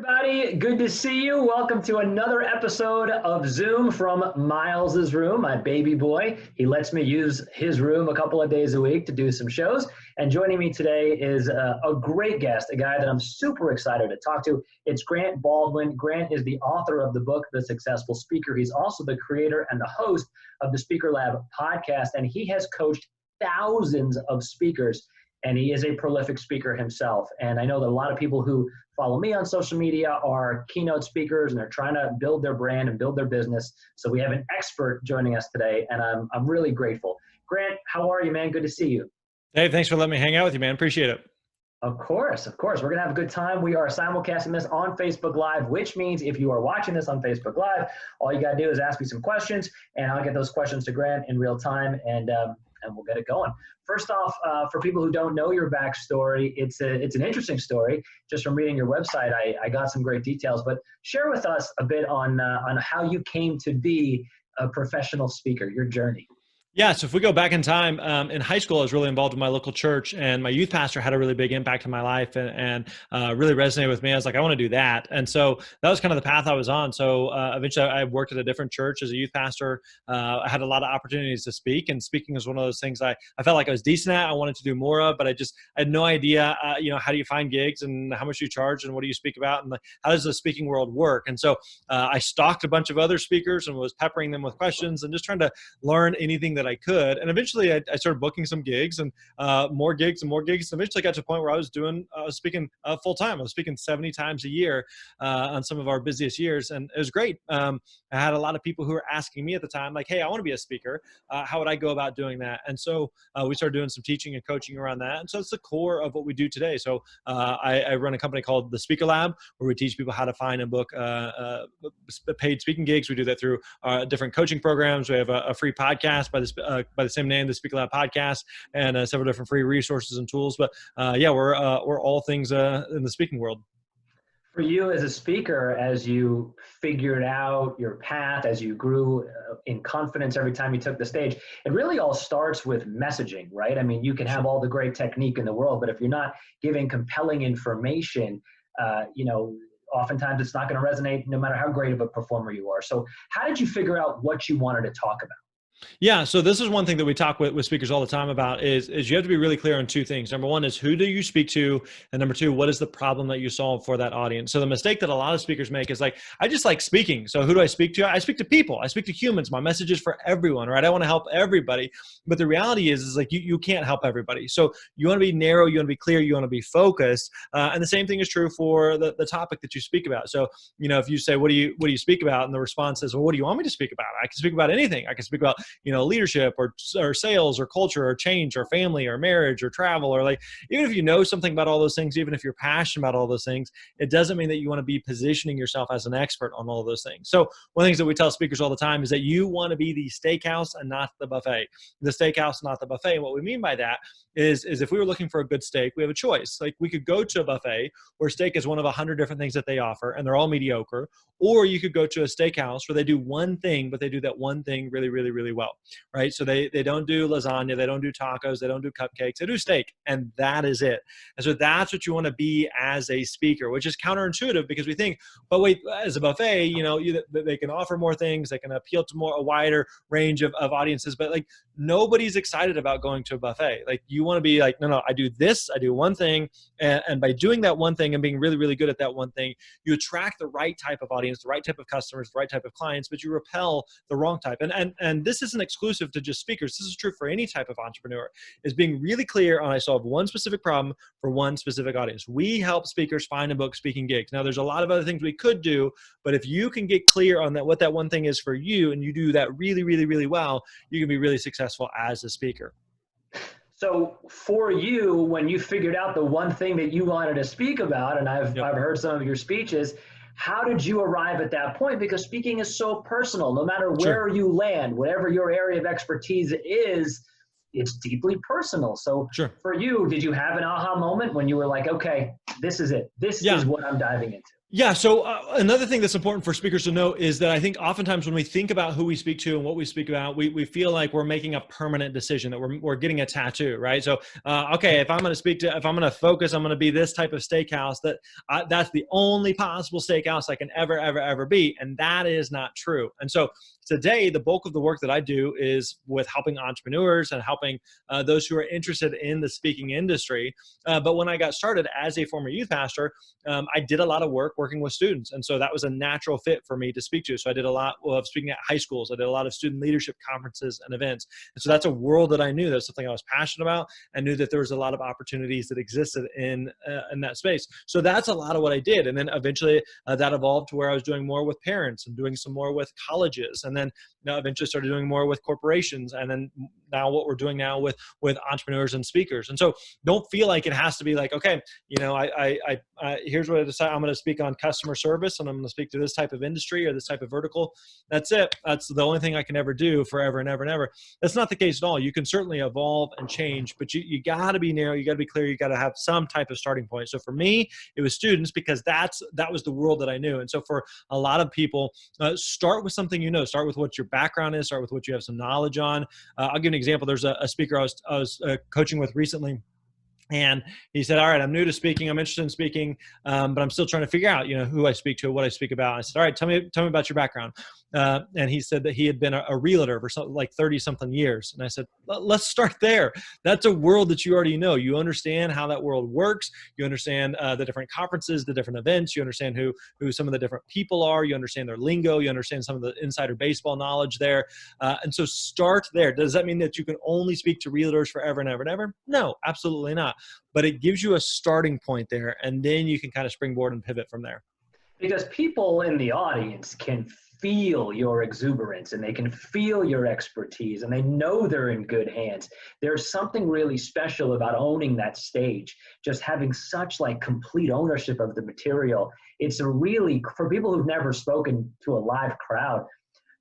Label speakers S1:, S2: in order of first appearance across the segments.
S1: everybody. Good to see you. Welcome to another episode of Zoom from Miles's room, my baby boy. He lets me use his room a couple of days a week to do some shows. And joining me today is a great guest, a guy that I'm super excited to talk to. It's Grant Baldwin. Grant is the author of the book, The Successful Speaker. He's also the creator and the host of the Speaker Lab podcast, and he has coached thousands of speakers. And he is a prolific speaker himself. And I know that a lot of people who follow me on social media are keynote speakers, and they're trying to build their brand and build their business. So we have an expert joining us today, and I'm really grateful. Grant, how are you, man? Good to see you.
S2: Hey, thanks for letting me hang out with you, man. Appreciate it.
S1: Of course. We're going to have a good time. We are simulcasting this on Facebook Live, which means if you are watching this on Facebook Live, all you got to do is ask me some questions, and I'll get those questions to Grant in real time, and we'll get it going. First off, for people who don't know your backstory, it's an interesting story. Just from reading your website, I got some great details. But share with us a bit on how you came to be a professional speaker, your journey.
S2: Yeah, so if we go back in time, in high school, I was really involved with my local church, and my youth pastor had a really big impact in my life and really resonated with me. I was like, I want to do that. And so that was kind of the path I was on. So eventually I worked at a different church as a youth pastor. I had a lot of opportunities to speak, and speaking was one of those things I felt like I was decent at. I wanted to do more of, but I had no idea, how do you find gigs and how much do you charge and what do you speak about and how does the speaking world work? And so I stalked a bunch of other speakers and was peppering them with questions and just trying to learn anything that I could. And eventually I started booking some gigs and more gigs and more gigs. And eventually got to a point where I was speaking full time. I was speaking 70 times a year on some of our busiest years. And it was great. I had a lot of people who were asking me at the time, like, hey, I want to be a speaker. How would I go about doing that? And so we started doing some teaching and coaching around that. And so it's the core of what we do today. So I run a company called the Speaker Lab, where we teach people how to find and book paid speaking gigs. We do that through different coaching programs. We have a free podcast by the same name, the Speaker Lab podcast, and several different free resources and tools. But we're all things in the speaking world.
S1: For you as a speaker, as you figured out your path, as you grew in confidence every time you took the stage, it really all starts with messaging, right? I mean, you can have all the great technique in the world, but if you're not giving compelling information, oftentimes it's not going to resonate no matter how great of a performer you are. So how did you figure out what you wanted to talk about?
S2: Yeah, so this is one thing that we talk with speakers all the time about is you have to be really clear on two things. Number one is, who do you speak to? And number two, what is the problem that you solve for that audience? So the mistake that a lot of speakers make is like, I just like speaking. So who do I speak to? I speak to people. I speak to humans. My message is for everyone, right? I want to help everybody. But the reality is like you can't help everybody. So you want to be narrow, you want to be clear, you want to be focused. And the same thing is true for the topic that you speak about. So, if you say, what do you speak about? And the response is, well, what do you want me to speak about? I can speak about anything. I can speak about leadership or sales or culture or change or family or marriage or travel, or like, even if you know something about all those things, even if you're passionate about all those things, it doesn't mean that you want to be positioning yourself as an expert on all of those things. So one of the things that we tell speakers all the time is that you want to be the steakhouse and not the buffet. The steakhouse, not the buffet. And what we mean by that is if we were looking for a good steak, we have a choice. Like, we could go to a buffet where steak is one of 100 different things that they offer and they're all mediocre, or you could go to a steakhouse where they do one thing, but they do that one thing really, really, really well, right? So they don't do lasagna, they don't do tacos, they don't do cupcakes, they do steak, and that is it. And so that's what you want to be as a speaker, which is counterintuitive because we think, but wait, as a buffet, they can offer more things, they can appeal to a wider range of audiences, but like, nobody's excited about going to a buffet. Like, you want to be like, no, I do this, I do one thing, and by doing that one thing and being really, really good at that one thing, you attract the right type of audience, the right type of customers, the right type of clients, but you repel the wrong type. And this isn't exclusive to just speakers. This is true for any type of entrepreneur, is being really clear on, I solve one specific problem for one specific audience. We help speakers find and book speaking gigs. Now, there's a lot of other things we could do, but if you can get clear on what that one thing is for you, and you do that really, really, really well, you can be really successful as a speaker.
S1: So for you, when you figured out the one thing that you wanted to speak about, and I've heard some of your speeches, how did you arrive at that point? Because speaking is so personal. No matter where you land, whatever your area of expertise is, it's deeply personal. So for you, did you have an aha moment when you were like, okay, this is it. This is what I'm diving into?
S2: Yeah. So another thing that's important for speakers to know is that I think oftentimes when we think about who we speak to and what we speak about, we feel like we're making a permanent decision, that we're getting a tattoo, right? So, okay, if I'm going to if I'm going to focus, I'm going to be this type of steakhouse, that's the only possible steakhouse I can ever be. And that is not true. And so today, the bulk of the work that I do is with helping entrepreneurs and helping those who are interested in the speaking industry. But when I got started as a former youth pastor, I did a lot of work working with students. And so that was a natural fit for me to speak to. So I did a lot of speaking at high schools. I did a lot of student leadership conferences and events. And so that's a world that I knew. That's something I was passionate about. I knew that there was a lot of opportunities that existed in that space. So that's a lot of what I did. And then eventually that evolved to where I was doing more with parents and doing some more with colleges. And then eventually started doing more with corporations. And then now what we're doing now with entrepreneurs and speakers. And so don't feel like it has to be like, okay, here's what I decided. I'm going to speak on customer service and I'm going to speak to this type of industry or this type of vertical. That's it. That's the only thing I can ever do forever and ever and ever. That's not the case at all. You can certainly evolve and change, but you got to be narrow. You got to be clear. You got to have some type of starting point. So for me, it was students because that was the world that I knew. And so for a lot of people, start with something, start with what your background is, start with what you have some knowledge on. I'll give an example. There's a speaker I was coaching with recently. And he said, all right, I'm new to speaking. I'm interested in speaking, but I'm still trying to figure out, who I speak to, what I speak about. I said, all right, tell me about your background. And he said that he had been a realtor for something like 30 something years. And I said, let's start there. That's a world that you already know. You understand how that world works. You understand the different conferences, the different events. You understand who some of the different people are. You understand their lingo. You understand some of the insider baseball knowledge there. And so start there. Does that mean that you can only speak to realtors forever and ever and ever? No, absolutely not. But it gives you a starting point there, and then you can kind of springboard and pivot from there.
S1: Because people in the audience can feel your exuberance and they can feel your expertise and they know they're in good hands. There's something really special about owning that stage, just having such like complete ownership of the material. It's a really, for people who've never spoken to a live crowd,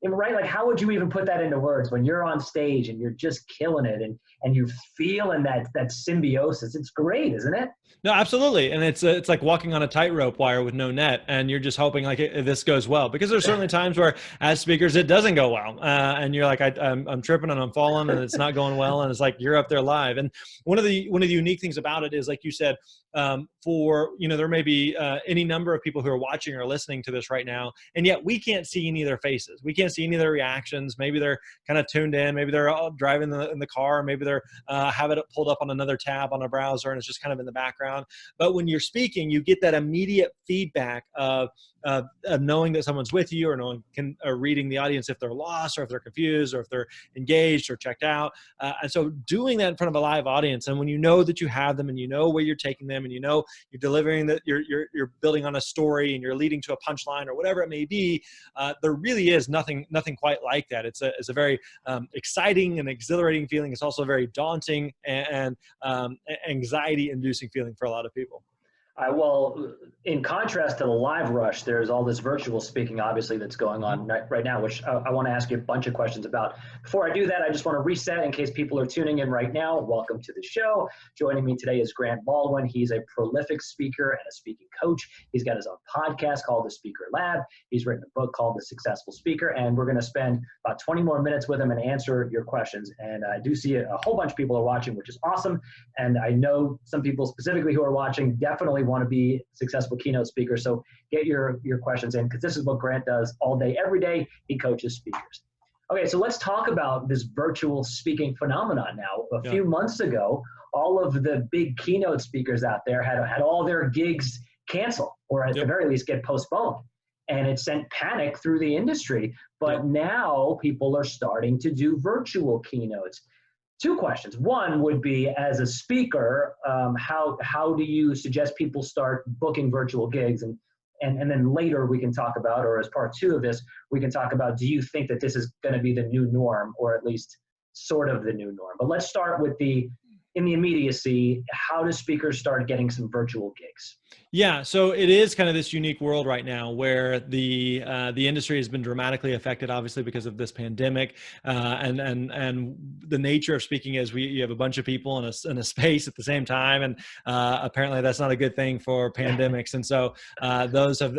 S1: right? Like, how would you even put that into words when you're on stage and you're just killing it and you're feeling that symbiosis? It's great, isn't it?
S2: No, absolutely. And it's like walking on a tightrope wire with no net, and you're just hoping like this goes well, because there's certainly times where as speakers, it doesn't go well. And you're like, I'm tripping and I'm falling and it's not going well. And it's like, you're up there live. And one of the unique things about it is, like you said, there may be any number of people who are watching or listening to this right now, and yet we can't see any of their faces. We can't see any of their reactions. Maybe they're kind of tuned in. Maybe they're all driving in the car. Maybe they're have it pulled up on another tab on a browser and it's just kind of in the background. But when you're speaking, you get that immediate feedback of knowing that someone's with you, or reading the audience if they're lost or if they're confused or if they're engaged or checked out. And so doing that in front of a live audience, and when you know that you have them and you know where you're taking them and you're delivering that you're building on a story and you're leading to a punchline or whatever it may be, there really is nothing quite like that. It's a very exciting and exhilarating feeling. It's also a very daunting and anxiety-inducing feeling for a lot of people.
S1: Well, in contrast to the live rush, there's all this virtual speaking, obviously, that's going on right now, which I want to ask you a bunch of questions about. Before I do that, I just want to reset in case people are tuning in right now. Welcome to the show. Joining me today is Grant Baldwin. He's a prolific speaker and a speaking coach. He's got his own podcast called The Speaker Lab. He's written a book called The Successful Speaker, and we're going to spend about 20 more minutes with him and answer your questions. And I do see a whole bunch of people are watching, which is awesome. And I know some people specifically who are watching definitely want to be successful keynote speakers. So get your questions in, because this is what Grant does all day, every day. He coaches speakers. Okay, so let's talk about this virtual speaking phenomenon now. A few months ago, all of the big keynote speakers out there had all their gigs canceled, or at the very least get postponed. And it sent panic through the industry. But now people are starting to do virtual keynotes. Two questions. One would be, as a speaker, how do you suggest people start booking virtual gigs? And then later we can talk about, or as part two of this, we can talk about, do you think that this is going to be the new norm, or at least sort of the new norm? But let's start with the in the immediacy, how do speakers start getting some virtual gigs?
S2: Yeah, so it is kind of this unique world right now where the industry has been dramatically affected, obviously because of this pandemic, and the nature of speaking is you have a bunch of people in a space at the same time, and apparently that's not a good thing for pandemics, and so those have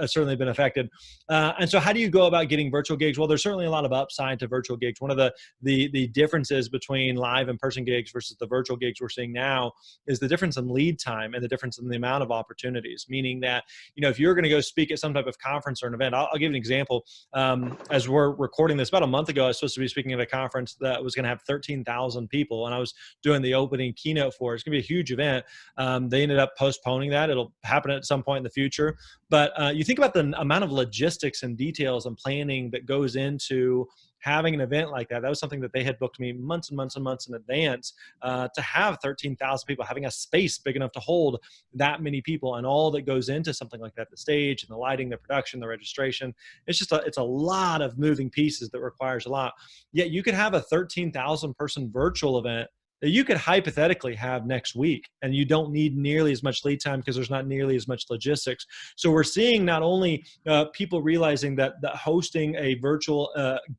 S2: certainly been affected. And so, how do you go about getting virtual gigs? Well, there's certainly a lot of upside to virtual gigs. One of the differences between live and person gigs versus the virtual gigs we're seeing now is the difference in lead time and the difference in the amount of opportunities, meaning that, if you're going to go speak at some type of conference or an event, I'll give you an example. As we're recording this, about a month ago, I was supposed to be speaking at a conference that was going to have 13,000 people, and I was doing the opening keynote for it. It's going to be a huge event. They ended up postponing that. It'll happen at some point in the future. But you think about the amount of logistics and details and planning that goes into having an event like that. That was something that they had booked me months and months and months in advance to have 13,000 people, having a space big enough to hold that many people, and all that goes into something like that, the stage and the lighting, the production, the registration. It's a lot of moving pieces that requires a lot. Yet you could have a 13,000 person virtual event that you could hypothetically have next week, and you don't need nearly as much lead time because there's not nearly as much logistics. So we're seeing not only people realizing that hosting a virtual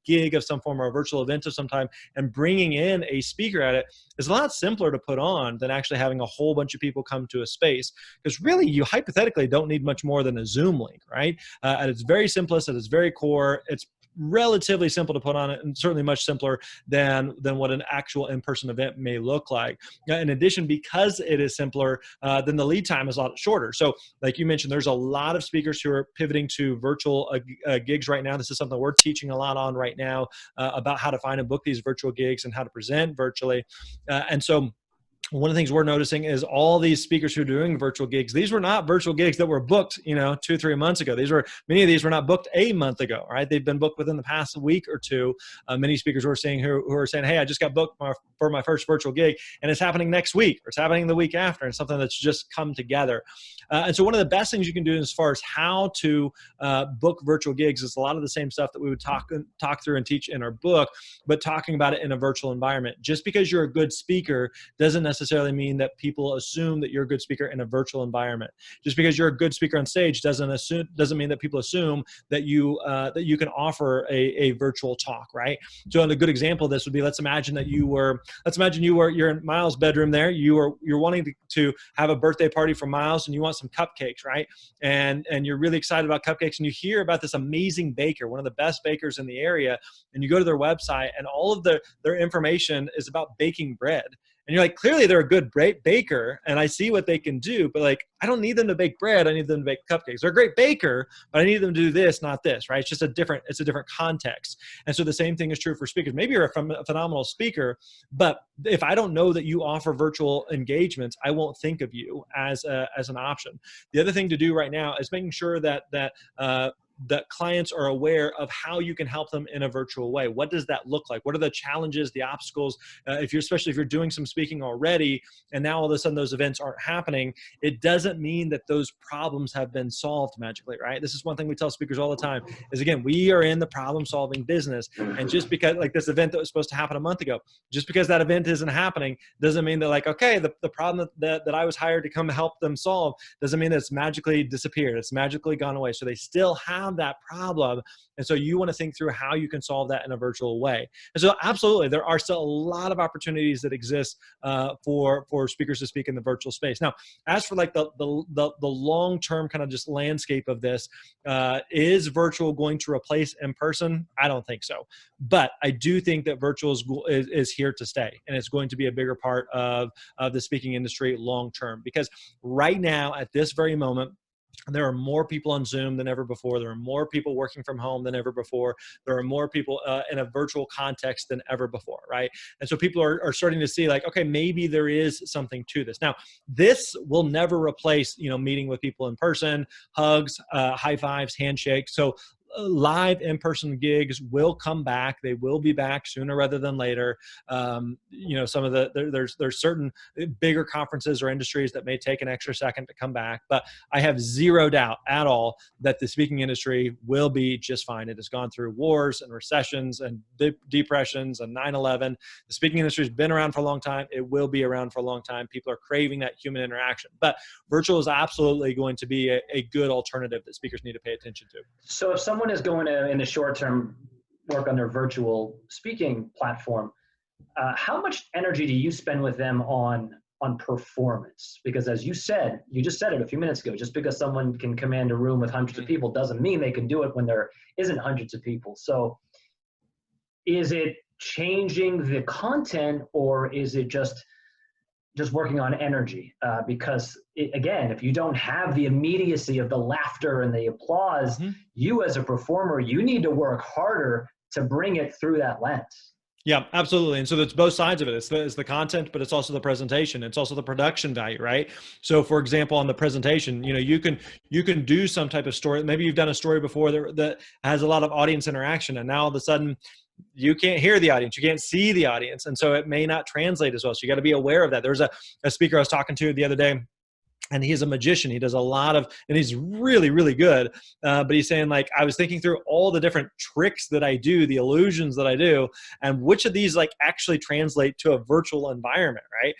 S2: gig of some form or a virtual event of some time and bringing in a speaker at it is a lot simpler to put on than actually having a whole bunch of people come to a space, because really you hypothetically don't need much more than a Zoom link, right? At its very simplest, at its very core, it's relatively simple to put on it, and certainly much simpler than what an actual in-person event may look like. In addition, because it is simpler, then the lead time is a lot shorter. So like you mentioned, there's a lot of speakers who are pivoting to virtual gigs right now. This is something we're teaching a lot on right now, about how to find and book these virtual gigs and how to present virtually. And so one of the things we're noticing is all these speakers who are doing virtual gigs, these were not virtual gigs that were booked, 2-3 months ago. Many of these were not booked a month ago, right? They've been booked within the past week or two. Many speakers we're seeing who are saying, hey, I just got booked for my first virtual gig, and it's happening next week, or it's happening the week after, and something that's just come together. And so one of the best things you can do as far as how to book virtual gigs is a lot of the same stuff that we would talk through and teach in our book, but talking about it in a virtual environment. Just because you're a good speaker doesn't necessarily mean that people assume that you're a good speaker in a virtual environment. Just because you're a good speaker on stage doesn't mean that people assume that you can offer a virtual talk, right? So a good example of this would be, let's imagine you're in Miles' bedroom there. You're wanting to have a birthday party for Miles, and you want some cupcakes, right? And you're really excited about cupcakes, and you hear about this amazing baker, one of the best bakers in the area, and you go to their website, and all of their information is about baking bread. And you're like, clearly they're a good baker, and I see what they can do, but like, I don't need them to bake bread. I need them to bake cupcakes. They're a great baker, but I need them to do this, not this, right? It's just a different context. And so the same thing is true for speakers. Maybe you're a phenomenal speaker, but if I don't know that you offer virtual engagements, I won't think of you as an option. The other thing to do right now is making sure that clients are aware of how you can help them in a virtual way. What does that look like? What are the challenges, the obstacles? Especially if you're doing some speaking already, and now all of a sudden those events aren't happening, it doesn't mean that those problems have been solved magically, right? This is one thing we tell speakers all the time is, again, we are in the problem-solving business. And just because, like this event that was supposed to happen a month ago, just because that event isn't happening doesn't mean that, like, okay, the problem that I was hired to come help them solve doesn't mean that it's magically disappeared. It's magically gone away. So they still have that problem, and so you want to think through how you can solve that in a virtual way. And so absolutely, there are still a lot of opportunities that exist for speakers to speak in the virtual space. Now, as for like the long-term kind of just landscape of this, is virtual going to replace in person? I don't think so, but I do think that virtual is here to stay, and it's going to be a bigger part of the speaking industry long-term, because right now at this very moment, there are more people on Zoom than ever before. There are more people working from home than ever before. There are more people in a virtual context than ever before, right? And so people are starting to see, like, okay, maybe there is something to this. Now, this will never replace, meeting with people in person, hugs, high fives, handshakes. So live in-person gigs will come back. They will be back sooner rather than later. Some of there's certain bigger conferences or industries that may take an extra second to come back, but I have zero doubt at all that the speaking industry will be just fine. It has gone through wars and recessions and depressions and 9/11. The speaking industry has been around for a long time. It will be around for a long time. People are craving that human interaction, but virtual is absolutely going to be a good alternative that speakers need to pay attention to.
S1: So if someone is going to, in the short term, work on their virtual speaking platform, how much energy do you spend with them on performance? Because as you said, you just said it a few minutes ago, just because someone can command a room with hundreds of people doesn't mean they can do it when there isn't hundreds of people. So is it changing the content, or is it just working on energy? Because again, if you don't have the immediacy of the laughter and the applause, you as a performer, you need to work harder to bring it through that lens.
S2: Yeah, absolutely. And so that's both sides of it. It's the content, but it's also the presentation. It's also the production value, right? So for example, on the presentation, you can do some type of story. Maybe you've done a story before that has a lot of audience interaction, and now all of a sudden you can't hear the audience, you can't see the audience. And so it may not translate as well. So you got to be aware of that. There's a speaker I was talking to the other day, and he's a magician. He does a lot of, and he's really, really good. But he's saying, like, I was thinking through all the different tricks that I do, the illusions that I do, and which of these like actually translate to a virtual environment, right?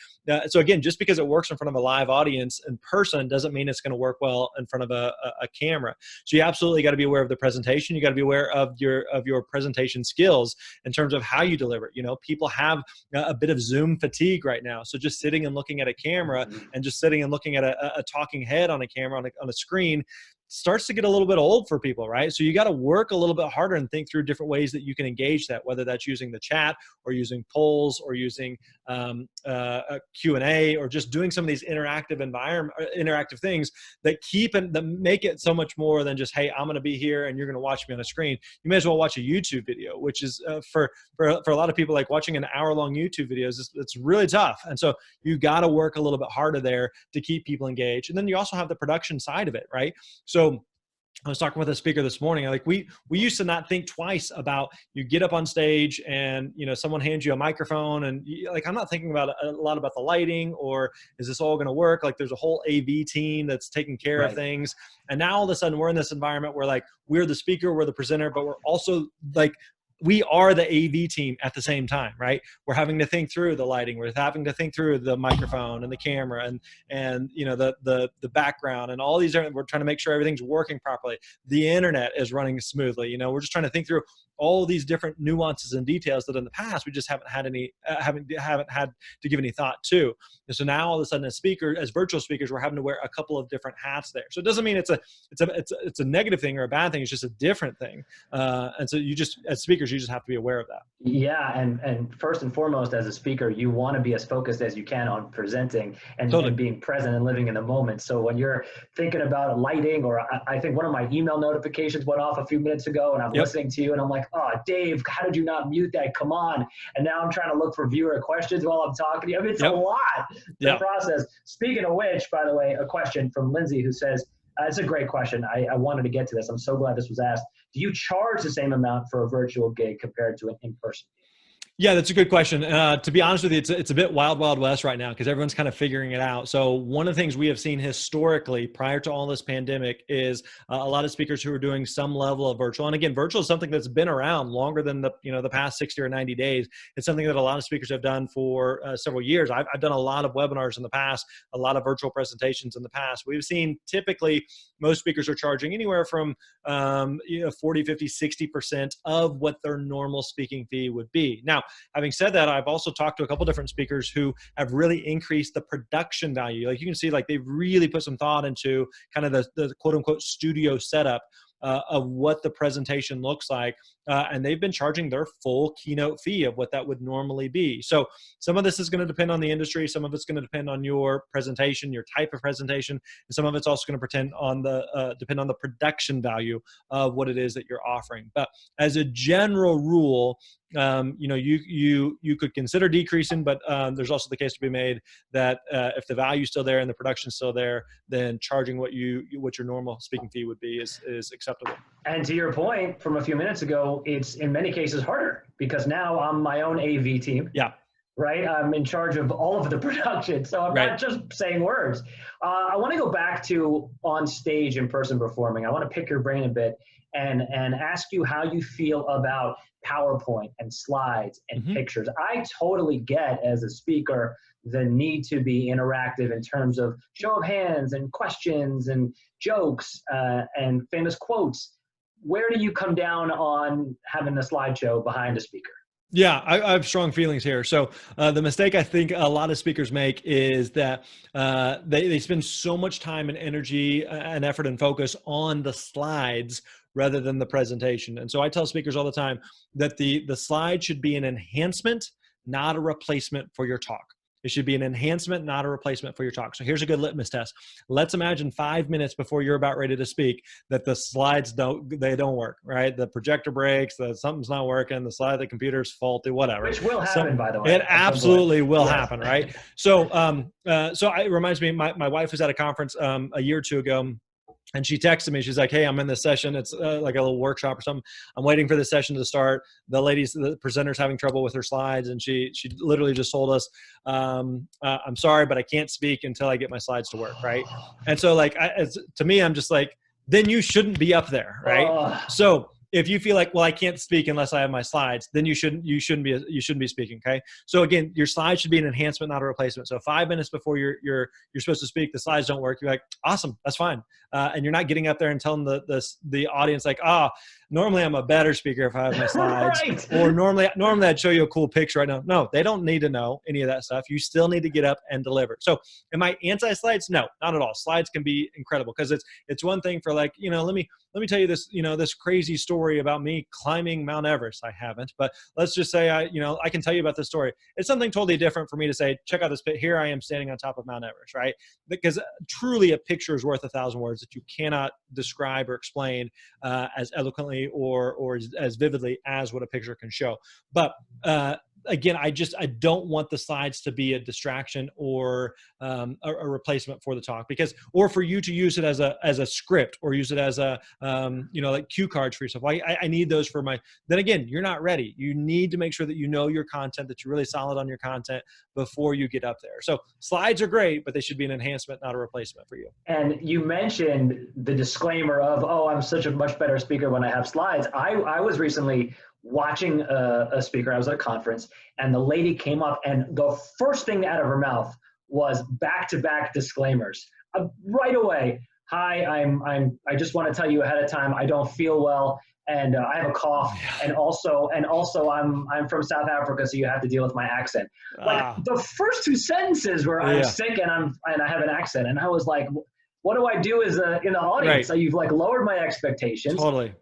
S2: So again, just because it works in front of a live audience in person doesn't mean it's going to work well in front of a camera. So you absolutely got to be aware of the presentation. You got to be aware of your presentation skills in terms of how you deliver. People have a bit of Zoom fatigue right now. So just sitting and looking at a camera and just sitting and looking at a talking head on a camera on a screen starts to get a little bit old for people, right? So you got to work a little bit harder and think through different ways that you can engage that, whether that's using the chat or using polls or using a Q&A, or just doing some of these interactive things that that make it so much more than just, hey, I'm going to be here and you're going to watch me on a screen. You may as well watch a YouTube video, which is for a lot of people, like watching an hour-long YouTube videos, it's really tough. And so you got to work a little bit harder there to keep people engaged. And then you also have the production side of it, right? So I was talking with a speaker this morning. Like we used to not think twice about, you get up on stage and someone hands you a microphone, and I'm not thinking about a lot about the lighting, or is this all going to work? Like there's a whole AV team that's taking care of things. And now all of a sudden we're in this environment where like we're the speaker, we're the presenter, but we're also like, we are the AV team at the same time, right? We're having to think through the lighting. We're having to think through the microphone and the camera and the background and all these. We're trying to make sure everything's working properly. The internet is running smoothly. We're just trying to think through all these different nuances and details that in the past we just haven't had to give any thought to. And so now all of a sudden, as virtual speakers, we're having to wear a couple of different hats there. So it doesn't mean it's a negative thing or a bad thing. It's just a different thing. And so as speakers, you just have to be aware of that.
S1: Yeah, and first and foremost, as a speaker, you want to be as focused as you can on presenting and being present and living in the moment. So when you're thinking about lighting, or I think one of my email notifications went off a few minutes ago, and I'm listening to you, and I'm like, oh, Dave, how did you not mute that? Come on. And now I'm trying to look for viewer questions while I'm talking to you. I mean, it's a lot, the process. Speaking of which, by the way, a question from Lindsay who says, it's a great question. I wanted to get to this. I'm so glad this was asked. Do you charge the same amount for a virtual gig compared to an in-person gig?
S2: Yeah, that's a good question. To be honest with you, it's a bit wild, wild west right now because everyone's kind of figuring it out. So one of the things we have seen historically prior to all this pandemic is a lot of speakers who are doing some level of virtual. And again, virtual is something that's been around longer than the past 60 or 90 days. It's something that a lot of speakers have done for several years. I've done a lot of webinars in the past, a lot of virtual presentations in the past. We've seen typically most speakers are charging anywhere from 40, 50, 60% of what their normal speaking fee would be. Now, having said that, I've also talked to a couple different speakers who have really increased the production value. Like you can see, like they've really put some thought into kind of the quote unquote studio setup of what the presentation looks like. And they've been charging their full keynote fee of what that would normally be. So some of this is going to depend on the industry. Some of it's going to depend on your presentation, your type of presentation. And some of it's also going to depend on the production value of what it is that you're offering. But as a general rule, you could consider decreasing, but there's also the case to be made that if the value's still there and the production's still there, then charging what your normal speaking fee would be is acceptable.
S1: And to your point from a few minutes ago, it's in many cases harder because now I'm my own AV team.
S2: Yeah.
S1: Right? I'm in charge of all of the production. So I'm not just saying words. I want to go back to on stage in person performing. I want to pick your brain a bit and ask you how you feel about PowerPoint and slides and pictures. I totally get as a speaker the need to be interactive in terms of show of hands and questions and jokes and famous quotes. Where do you come down on having a slideshow behind a speaker?
S2: Yeah, I have strong feelings here. So the mistake I think a lot of speakers make is that they spend so much time and energy and effort and focus on the slides rather than the presentation. And so I tell speakers all the time that the slide should be an enhancement, not a replacement for your talk. It should be an enhancement, not a replacement for your talk. So here's a good litmus test. Let's imagine 5 minutes before you're about ready to speak that the slides don't work, right? The projector breaks, something's not working, the computer's faulty, whatever.
S1: Which will happen, by the way.
S2: It absolutely will happen, right? So it reminds me, my wife was at a conference a year or two ago. And she texted me. She's like, "Hey, I'm in this session. It's like a little workshop or something. I'm waiting for the session to start. The presenter's having trouble with her slides, and she literally just told us, I'm sorry, but I can't speak until I get my slides to work, right?" And so, like, to me, I'm just like, then you shouldn't be up there, right? So if you feel like, well, I can't speak unless I have my slides, then you shouldn't be speaking. Okay. So again, your slides should be an enhancement, not a replacement. So 5 minutes before you're supposed to speak, the slides don't work. You're like, awesome, that's fine. And you're not getting up there and telling the audience like, normally I'm a better speaker if I have my slides,
S1: right.
S2: Or normally I'd show you a cool picture right now. No, they don't need to know any of that stuff. You still need to get up and deliver. So am I anti-slides? No, not at all. Slides can be incredible because it's one thing for like, let me tell you this, this crazy story about me climbing Mount Everest. I haven't, but let's just say I can tell you about this story. It's something totally different for me to say, check out this pit. Here I am standing on top of Mount Everest, right? Because truly a picture is worth 1,000 words that you cannot describe or explain as eloquently or as vividly as what a picture can show. But again, I don't want the slides to be a distraction or a replacement for the talk, or for you to use it as a script or use it as like cue cards for yourself. I need those for then again, you're not ready. You need to make sure that you know your content, that you're really solid on your content before you get up there. So slides are great, but they should be an enhancement, not a replacement for you.
S1: And you mentioned the disclaimer of, I'm such a much better speaker when I have slides. I was recently watching a speaker. I was at a conference, and the lady came up, and the first thing out of her mouth was back-to-back disclaimers right away. Hi, I just want to tell you ahead of time, I don't feel well, and I have a cough, and also I'm from South Africa, so you have to deal with my accent. Like the first two sentences were I'm sick and I have an accent, and I was like, what do I do as in the audience?
S2: Right.
S1: So you've like lowered my expectations.
S2: Totally.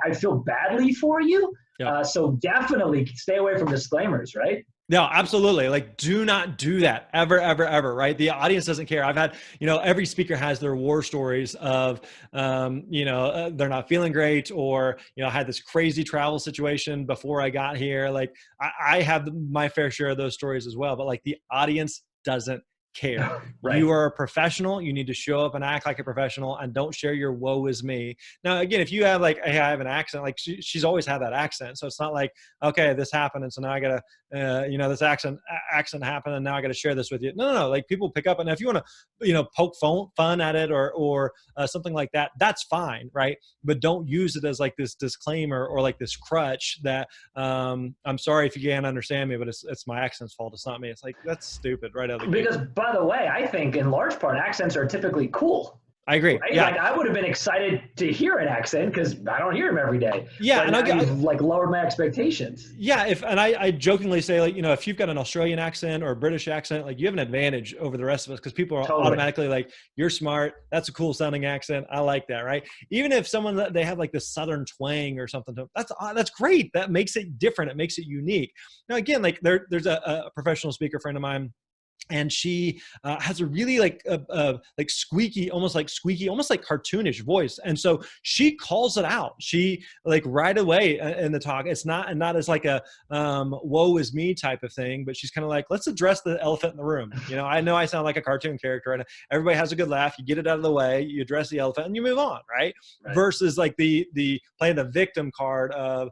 S1: I feel badly for you.
S2: Yeah.
S1: So definitely stay away from disclaimers, right?
S2: No, absolutely. Like, do not do that ever, ever, ever, right? The audience doesn't care. I've had, every speaker has their war stories of, they're not feeling great, or, I had this crazy travel situation before I got here. Like, I have my fair share of those stories as well, but like the audience doesn't care. Right. You are a professional. You need to show up and act like a professional, and don't share your woe is me. Now, again, if you have like, hey, I have an accent, like she's always had that accent. So it's not like, okay, this happened, and so now I gotta, this accent happened, and now I gotta share this with you. No. Like, people pick up, and if you want to, poke fun at it or something like that, that's fine, right? But don't use it as like this disclaimer or like this crutch that I'm sorry if you can't understand me, but it's my accent's fault. It's not me. It's like, that's stupid, right out of the gate.
S1: Because by the way, I think in large part accents are typically cool.
S2: I agree.
S1: Right?
S2: Yeah.
S1: Like, I would have been excited to hear an accent because I don't hear them every day.
S2: Yeah.
S1: But and you've like lowered my expectations.
S2: Yeah. I jokingly say, like, if you've got an Australian accent or a British accent, like, you have an advantage over the rest of us, because people are automatically like, you're smart. That's a cool sounding accent. I like that. Right. Even if they have like this Southern twang or something, that's great. That makes it different. It makes it unique. Now, again, like there's a professional speaker friend of mine and she has a really like squeaky, almost like cartoonish voice. And so she calls it out. She like right away in the talk, it's not as like a woe is me type of thing, but she's kind of like, let's address the elephant in the room. I know I sound like a cartoon character, and everybody has a good laugh. You get it out of the way, you address the elephant, and you move on, right? Versus like the playing the victim card of,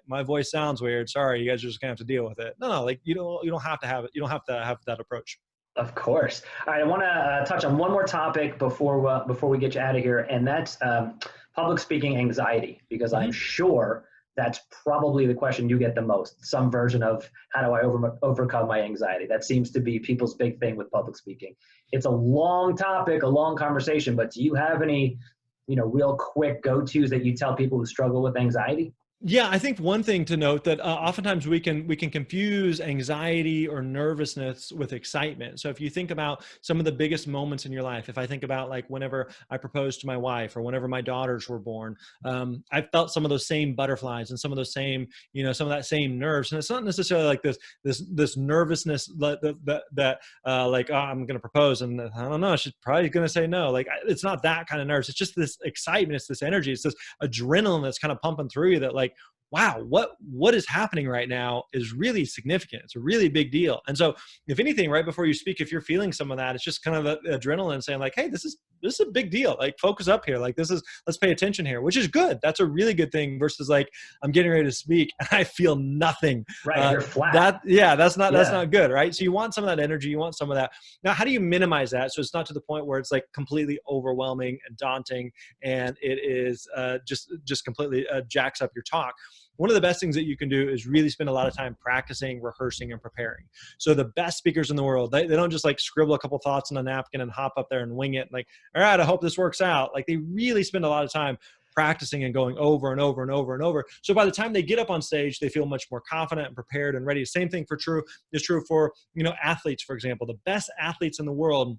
S2: my voice sounds weird. Sorry, you guys are just gonna have to deal with it. No, like you don't have to have it. You don't have to have that approach.
S1: Of course. All right, I want to touch on one more topic before we get you out of here, and that's public speaking anxiety, because I'm sure that's probably the question you get the most. Some version of how do I overcome my anxiety? That seems to be people's big thing with public speaking. It's a long topic, a long conversation, but do you have any, real quick go-tos that you tell people who struggle with anxiety?
S2: Yeah, I think one thing to note that oftentimes we can confuse anxiety or nervousness with excitement. So if you think about some of the biggest moments in your life, if I think about like whenever I proposed to my wife or whenever my daughters were born, I felt some of those same butterflies and some of those same, some of that same nerves. And it's not necessarily like this nervousness that like, oh, I'm going to propose and I don't know, she's probably going to say no. Like it's not that kind of nerves. It's just this excitement. It's this energy. It's this adrenaline that's kind of pumping through you that like, wow, what is happening right now is really significant. It's a really big deal. And so if anything, right before you speak, if you're feeling some of that, it's just kind of adrenaline saying like, hey, this is a big deal. Like focus up here. Like let's pay attention here, which is good. That's a really good thing versus like, I'm getting ready to speak and I feel nothing.
S1: Right. You're flat.
S2: That's not good. Right. So you want some of that energy. You want some of that. Now, how do you minimize that? So it's not to the point where it's like completely overwhelming and daunting and it is just completely jacks up your talk. One of the best things that you can do is really spend a lot of time practicing, rehearsing, and preparing. So the best speakers in the world, they don't just like scribble a couple thoughts on a napkin and hop up there and wing it. Like, all right, I hope this works out. Like they really spend a lot of time practicing and going over and over and over and over. So by the time they get up on stage, they feel much more confident and prepared and ready. Same thing is true for, athletes, for example. The best athletes in the world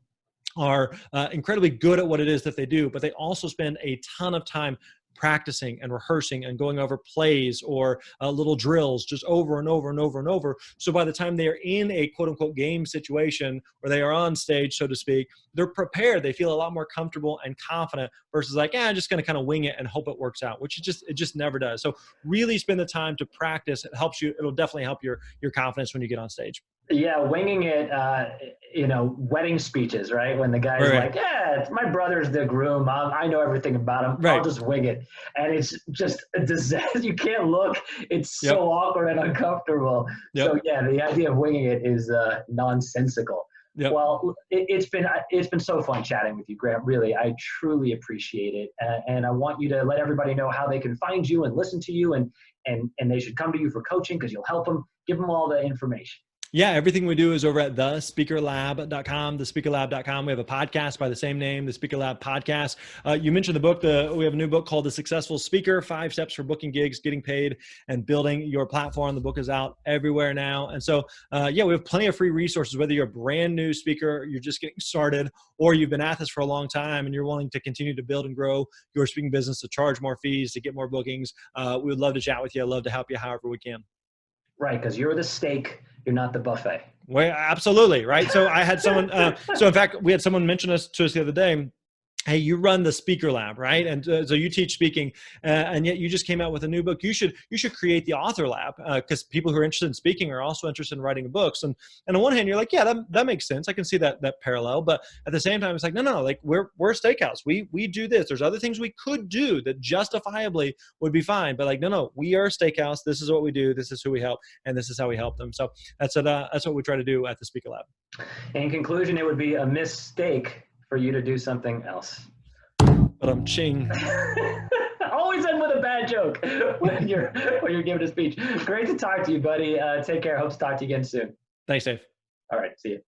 S2: are incredibly good at what it is that they do, but they also spend a ton of time practicing and rehearsing and going over plays or little drills just over and over and over and over. So by the time they are in a quote unquote game situation or they are on stage, so to speak, they're prepared. They feel a lot more comfortable and confident versus like, I'm just going to kind of wing it and hope it works out, which it just never does. So really spend the time to practice. It helps you. It'll definitely help your confidence when you get on stage.
S1: Yeah, winging it, wedding speeches, right? When the guy's like, yeah, my brother's the groom. I know everything about him. I'll just wing it. And it's just a disaster. You can't look. It's so awkward and uncomfortable. So yeah, the idea of winging it is nonsensical. Yep. Well, it's been so fun chatting with you, Grant. Really, I truly appreciate it. And I want you to let everybody know how they can find you and listen to you, and they should come to you for coaching because you'll help them. Give them all the information.
S2: Yeah, everything we do is over at thespeakerlab.com, thespeakerlab.com. We have a podcast by the same name, the Speaker Lab Podcast. You mentioned the book. We have a new book called The Successful Speaker, 5 Steps for Booking Gigs, Getting Paid, and Building Your Platform. The book is out everywhere now. And so, we have plenty of free resources, whether you're a brand new speaker, you're just getting started, or you've been at this for a long time and you're wanting to continue to build and grow your speaking business, to charge more fees, to get more bookings. We would love to chat with you. I'd love to help you however we can.
S1: Right, because you're the steak. You're not the buffet.
S2: Well, absolutely. Right. So I had someone, so in fact, we had someone mention to us the other day, hey, you run the Speaker Lab, right? And so you teach speaking, and yet you just came out with a new book. You should create the Author Lab, because people who are interested in speaking are also interested in writing books. And on one hand, you're like, yeah, that makes sense. I can see that parallel. But at the same time, it's like, no, like we're a steakhouse. We do this. There's other things we could do that justifiably would be fine. But like, no, we are a steakhouse. This is what we do. This is who we help, and this is how we help them. So that's what we try to do at the Speaker Lab.
S1: In conclusion, it would be a mistake for you to do something else.
S2: But I'm ching.
S1: Always end with a bad joke when you're giving a speech. Great to talk to you, buddy. Take care. Hope to talk to you again soon.
S2: Thanks, Dave.
S1: All right. See you.